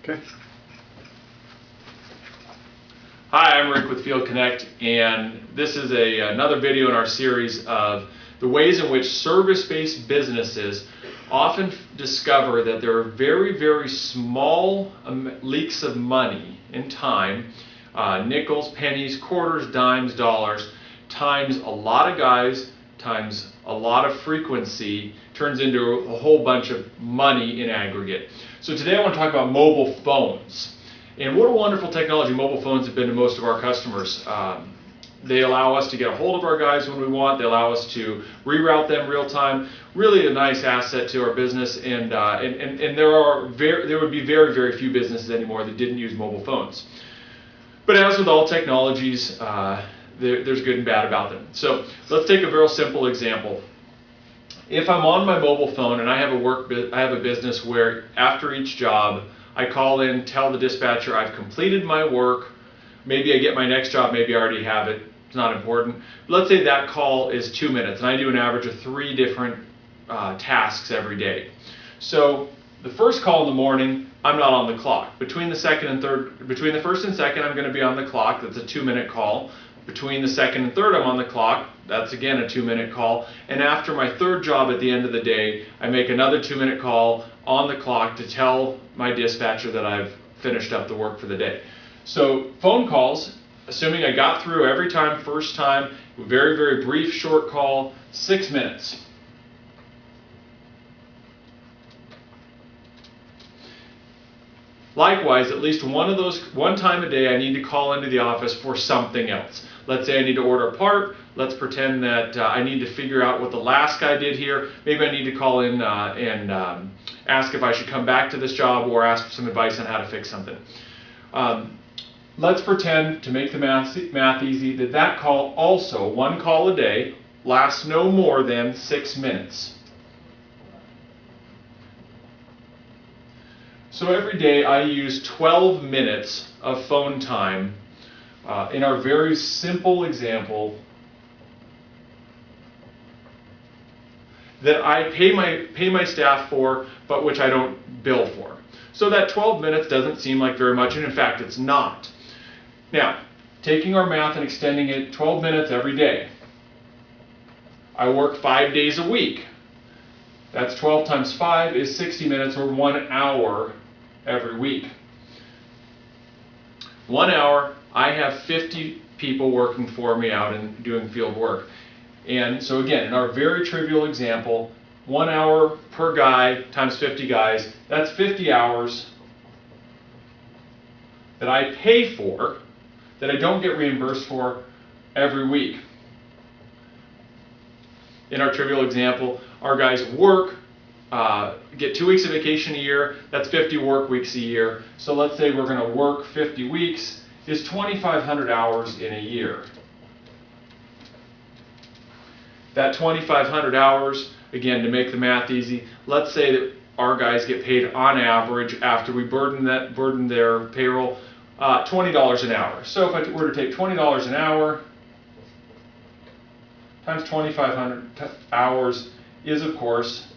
Okay. Hi, I'm Rick with FieldConnect, and this is another video in our series of the ways in which service-based businesses often discover that there are very, very small leaks of money in time, nickels, pennies, quarters, dimes, dollars, times a lot of guys, times a lot of frequency, turns into a whole bunch of money in aggregate. So today I want to talk about mobile phones. And what a wonderful technology mobile phones have been to most of our customers. They allow us to get a hold of our guys when we want. They allow us to reroute them real time. Really a nice asset to our business. And there would be very, very few businesses anymore that didn't use mobile phones. But as with all technologies, there's good and bad about them. So let's take a very simple example. If I'm on my mobile phone and I have a business where after each job I call in, tell the dispatcher I've completed my work, maybe I get my next job, maybe I already have it, it's not important. But let's say that call is 2 minutes and I do an average of 3 different tasks every day. So the first call in the morning, I'm not on the clock. Between the first and second, I'm going to be on the clock. That's a 2-minute call. Between the second and third, I'm on the clock. That's again a 2-minute call. And after my third job at the end of the day, I make another 2-minute call on the clock to tell my dispatcher that I've finished up the work for the day. So phone calls, assuming I got through every time, first time, very, very brief, short call, 6 minutes. Likewise, at least one time a day I need to call into the office for something else. Let's say I need to order a part. Let's pretend that I need to figure out what the last guy did here. Maybe I need to call in and ask if I should come back to this job or ask for some advice on how to fix something. Let's pretend, to make the math easy, that call also, one call a day, lasts no more than 6 minutes. So every day I use 12 minutes of phone time in our very simple example that I pay my staff for, but which I don't bill for. So that 12 minutes doesn't seem like very much, and in fact it's not. Now, taking our math and extending it 12 minutes every day. I work 5 days a week. That's 12 times 5 is 60 minutes, or 1 hour every week. 1 hour, I have 50 people working for me out and doing field work. And so again, in our very trivial example, 1 hour per guy times 50 guys, that's 50 hours that I pay for, that I don't get reimbursed for every week. In our trivial example, our guys work, get 2 weeks of vacation a year, that's 50 work weeks a year. So let's say we're going to work 50 weeks, is 2,500 hours in a year. That 2,500 hours, again, to make the math easy, let's say that our guys get paid on average, after we burden their payroll, $20 an hour. So if I were to take $20 an hour times 2,500 hours is, of course,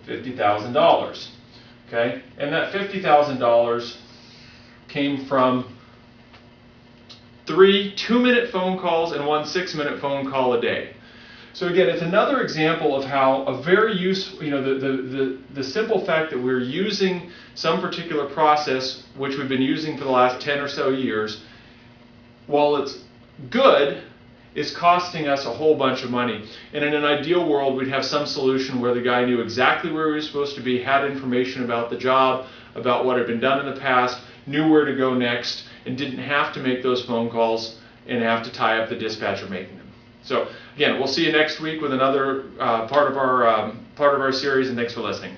$50,000. Okay, and that $50,000 came from 3 2-minute phone calls and 1 6-minute phone call a day. So again, it's another example of how a very useful, the simple fact that we're using some particular process which we've been using for the last 10 or so years, while it's good, is costing us a whole bunch of money. And in an ideal world, we'd have some solution where the guy knew exactly where he was supposed to be, had information about the job, about what had been done in the past, knew where to go next, and didn't have to make those phone calls and have to tie up the dispatcher making them. So again, we'll see you next week with another part of our series, and thanks for listening.